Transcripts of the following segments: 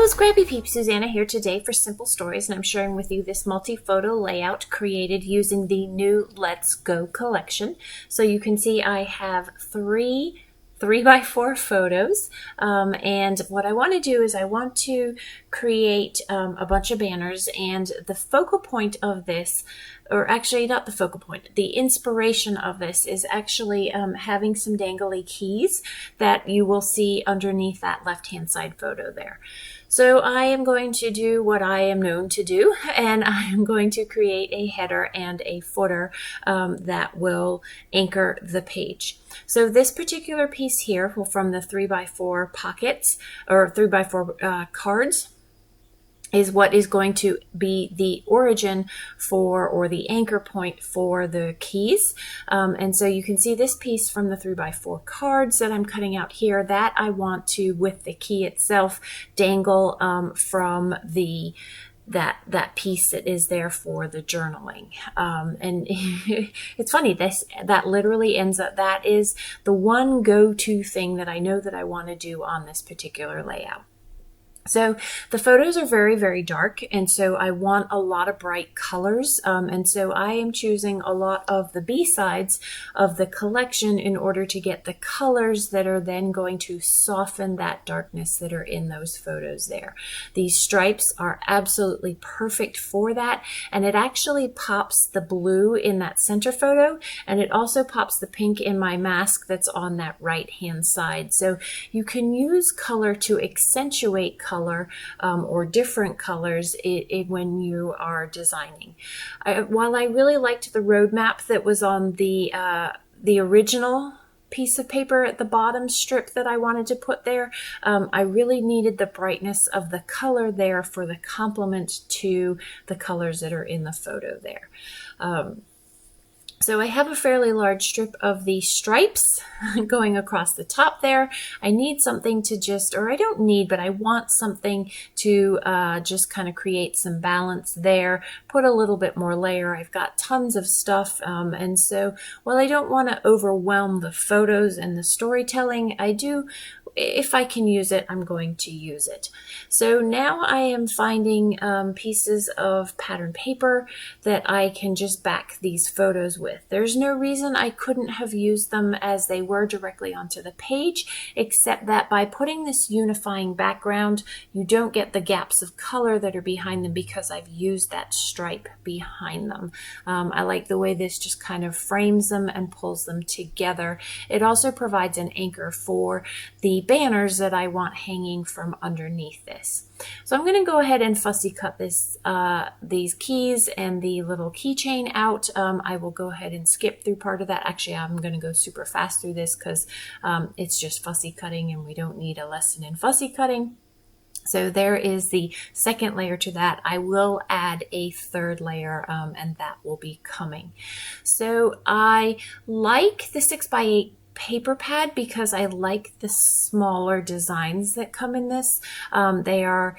Scrappy Peeps, Suzanna here today for Simple Stories, and I'm sharing with you this multi-photo layout created using the new Let's Go collection. So you can see I have three 3x4 photos, and what I want to do is I want to create a bunch of banners, and the focal point of this, or actually not the focal point, the inspiration of this is actually having some dangly keys that you will see underneath that left-hand side photo there. So I am going to do what I am known to do, and I am going to create a header and a footer that will anchor the page. So this particular piece here from the 3x4 pockets, or 3x4 cards, is what is going to be the origin for, or the anchor point for, the keys. And so you can see this piece from the 3x4 cards that I'm cutting out here, that I want to, with the key itself, dangle from the that piece that is there for the journaling. And it's funny, that literally ends up, that is the one go-to thing that I know that I want to do on this particular layout. So the photos are very, very dark, and so I want a lot of bright colors, and so I am choosing a lot of the B-sides of the collection in order to get the colors that are then going to soften that darkness that are in those photos there. These stripes are absolutely perfect for that, and it actually pops the blue in that center photo, and it also pops the pink in my mask that's on that right-hand side. So you can use color to accentuate color or different colors when you are designing. While I really liked the roadmap that was on the original piece of paper at the bottom strip that I wanted to put there, I really needed the brightness of the color there for the complement to the colors that are in the photo there. So I have a fairly large strip of the stripes going across the top there. I need something to just, or I don't need, but I want something to just kind of create some balance there, put a little bit more layer. I've got tons of stuff, and so while I don't want to overwhelm the photos and the storytelling, I do, if I can use it, I'm going to use it. So now I am finding pieces of pattern paper that I can just back these photos with. There's no reason I couldn't have used them as they were directly onto the page, except that by putting this unifying background, you don't get the gaps of color that are behind them because I've used that stripe behind them. I like the way this just kind of frames them and pulls them together. It also provides an anchor for the banners that I want hanging from underneath this. So I'm going to go ahead and fussy cut this, these keys and the little keychain out. I will go ahead and skip through part of that. Actually, I'm going to go super fast through this because it's just fussy cutting and we don't need a lesson in fussy cutting. So there is the second layer to that. I will add a third layer, and that will be coming. So I like the 6x8 paper pad because I like the smaller designs that come in this. I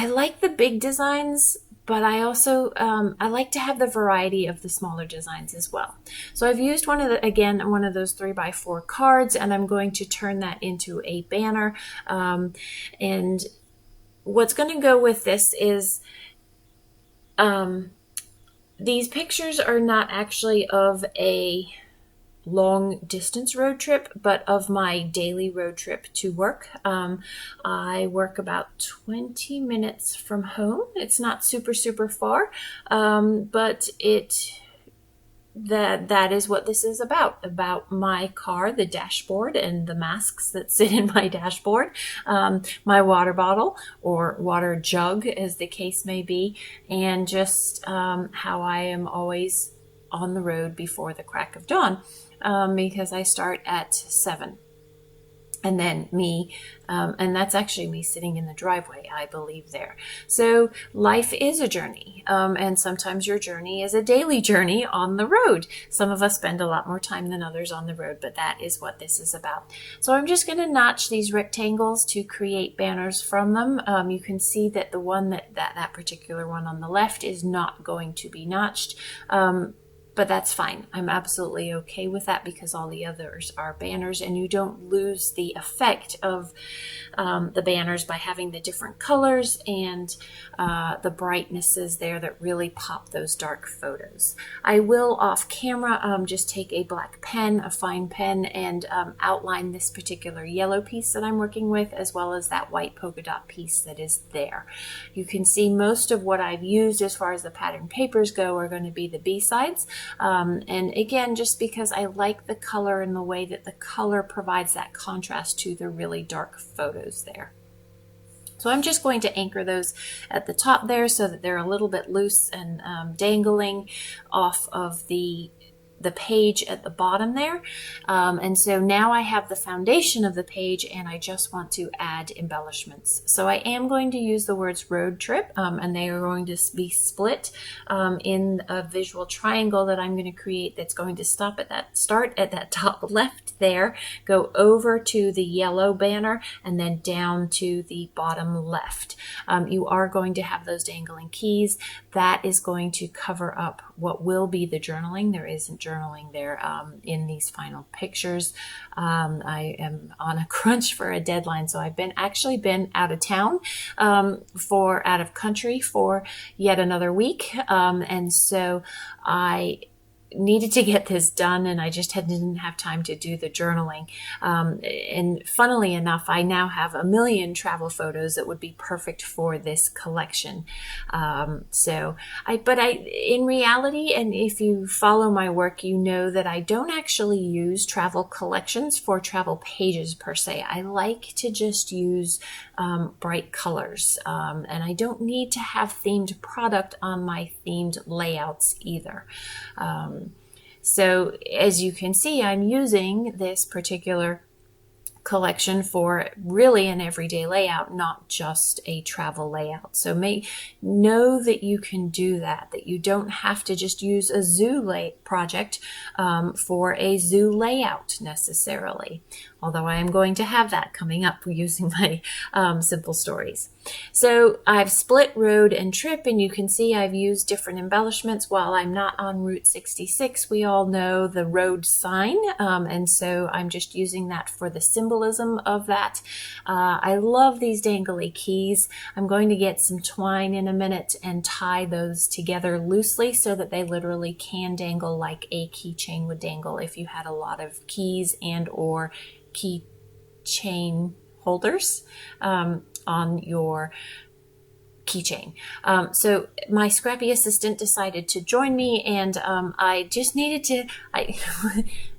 like the big designs, but I also, I like to have the variety of the smaller designs as well. So I've used one of those 3x4 cards, and I'm going to turn that into a banner. And what's going to go with this is, these pictures are not actually of a long distance road trip, but of my daily road trip to work. I work about 20 minutes from home. It's not super, super far, but that is what this is about my car, the dashboard, and the masks that sit in my dashboard, my water bottle or water jug as the case may be, and just how I am always on the road before the crack of dawn. Because I start at 7, and then and that's actually me sitting in the driveway, I believe there. So life is a journey, and sometimes your journey is a daily journey on the road. Some of us spend a lot more time than others on the road, but that is what this is about. So I'm just going to notch these rectangles to create banners from them. You can see that the one that particular one on the left is not going to be notched. but that's fine. I'm absolutely okay with that because all the others are banners, and you don't lose the effect of the banners by having the different colors and the brightnesses there that really pop those dark photos. I will off camera just take a black pen, a fine pen, and outline this particular yellow piece that I'm working with, as well as that white polka dot piece that is there. You can see most of what I've used as far as the pattern papers go are going to be the B-sides. And again, just because I like the color and the way that the color provides that contrast to the really dark photos there. So I'm just going to anchor those at the top there so that they're a little bit loose and dangling off of the page at the bottom there. And so now I have the foundation of the page and I just want to add embellishments. So I am going to use the words road trip and they are going to be split in a visual triangle that I'm going to create that's going to start at that top left there, go over to the yellow banner and then down to the bottom left. You are going to have those dangling keys. That is going to cover up what will be the journaling. There isn't journaling there in these final pictures. I am on a crunch for a deadline, so I've actually been out of town out of country for yet another week, and so I needed to get this done, and I just didn't have time to do the journaling. And funnily enough, I now have a million travel photos that would be perfect for this collection. But in reality, and if you follow my work, you know that I don't actually use travel collections for travel pages per se. I like to just use bright colors, and I don't need to have themed product on my themed layouts either. So as you can see, I'm using this particular collection for really an everyday layout, not just a travel layout. So know that you can do that you don't have to just use a zoo project for a zoo layout necessarily. Although I am going to have that coming up using my simple stories. So I've split road and trip, and you can see I've used different embellishments. While I'm not on Route 66, we all know the road sign, and so I'm just using that for the symbolism of that. I love these dangly keys. I'm going to get some twine in a minute and tie those together loosely so that they literally can dangle like a keychain would dangle if you had a lot of keys and or keychain holders on your keychain. So my scrappy assistant decided to join me, and I just needed to,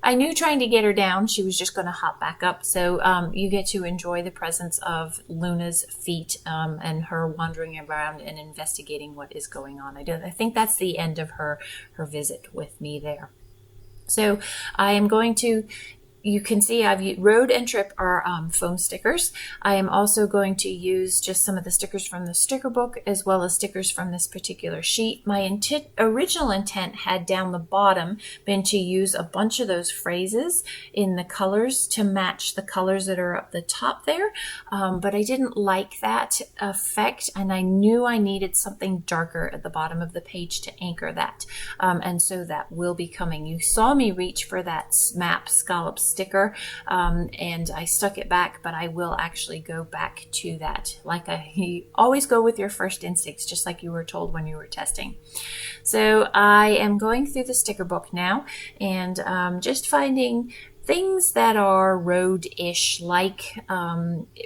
I knew trying to get her down, she was just going to hop back up. So you get to enjoy the presence of Luna's feet and her wandering around and investigating what is going on. I think that's the end of her visit with me there. So I am going to, you can see I've used road and trip are foam stickers. I am also going to use just some of the stickers from the sticker book as well as stickers from this particular sheet. My original intent had down the bottom been to use a bunch of those phrases in the colors to match the colors that are up the top there, but I didn't like that effect, and I knew I needed something darker at the bottom of the page to anchor that, and so that will be coming. You saw me reach for that map scallop sticker, and I stuck it back, but I will actually go back to that. You always go with your first instincts, just like you were told when you were testing. So I am going through the sticker book now and just finding things that are road-ish,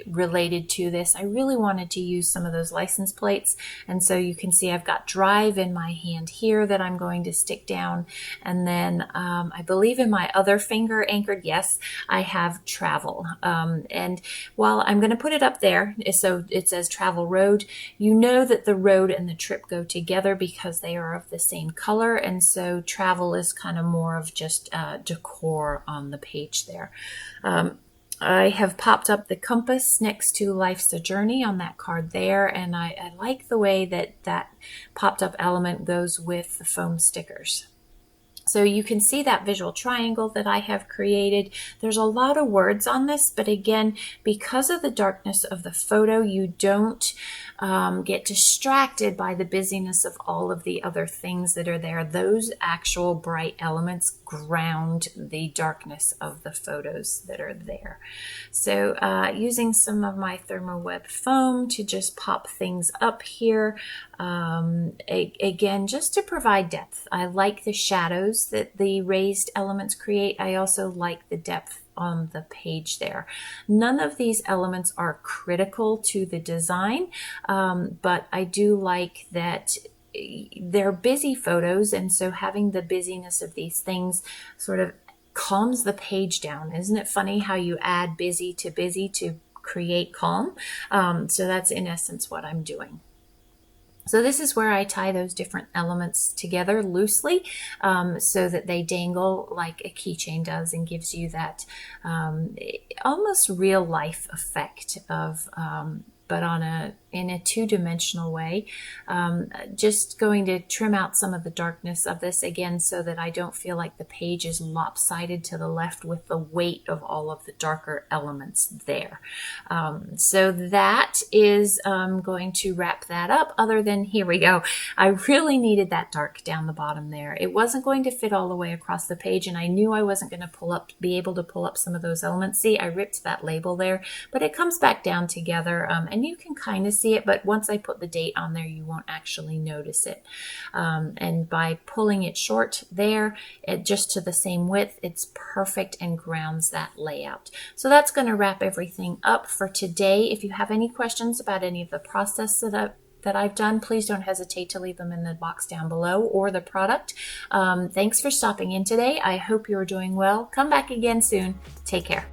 related to this. I really wanted to use some of those license plates, and so you can see I've got drive in my hand here that I'm going to stick down, and then I believe in my other finger anchored, yes, I have travel. And while I'm going to put it up there, so it says travel road, you know that the road and the trip go together because they are of the same color, and so travel is kind of more of just decor on the page there. I have popped up the compass next to Life's a Journey on that card there, and I like the way that popped up element goes with the foam stickers. So you can see that visual triangle that I have created. There's a lot of words on this, but again, because of the darkness of the photo, you don't get distracted by the busyness of all of the other things that are there. Those actual bright elements ground the darkness of the photos that are there. So using some of my thermoweb foam to just pop things up here. Again, just to provide depth. I like the shadows that the raised elements create. I also like the depth on the page there. None of these elements are critical to the design, but I do like that they're busy photos, and so having the busyness of these things sort of calms the page down. Isn't it funny how you add busy to create calm? So that's in essence what I'm doing. So this is where I tie those different elements together loosely so that they dangle like a keychain does and gives you that almost real life effect of but in a two-dimensional way. Just going to trim out some of the darkness of this again so that I don't feel like the page is lopsided to the left with the weight of all of the darker elements there. So that is going to wrap that up, other than, here we go. I really needed that dark down the bottom there. It wasn't going to fit all the way across the page, and I knew I wasn't going to be able to pull up some of those elements. See, I ripped that label there, but it comes back down together, and you can kind of see it, but once I put the date on there, you won't actually notice it. And by pulling it short there, just to the same width, it's perfect and grounds that layout. So that's going to wrap everything up for today. If you have any questions about any of the process that I've done, please don't hesitate to leave them in the box down below, or the product. Thanks for stopping in today. I hope you're doing well. Come back again soon. Take care.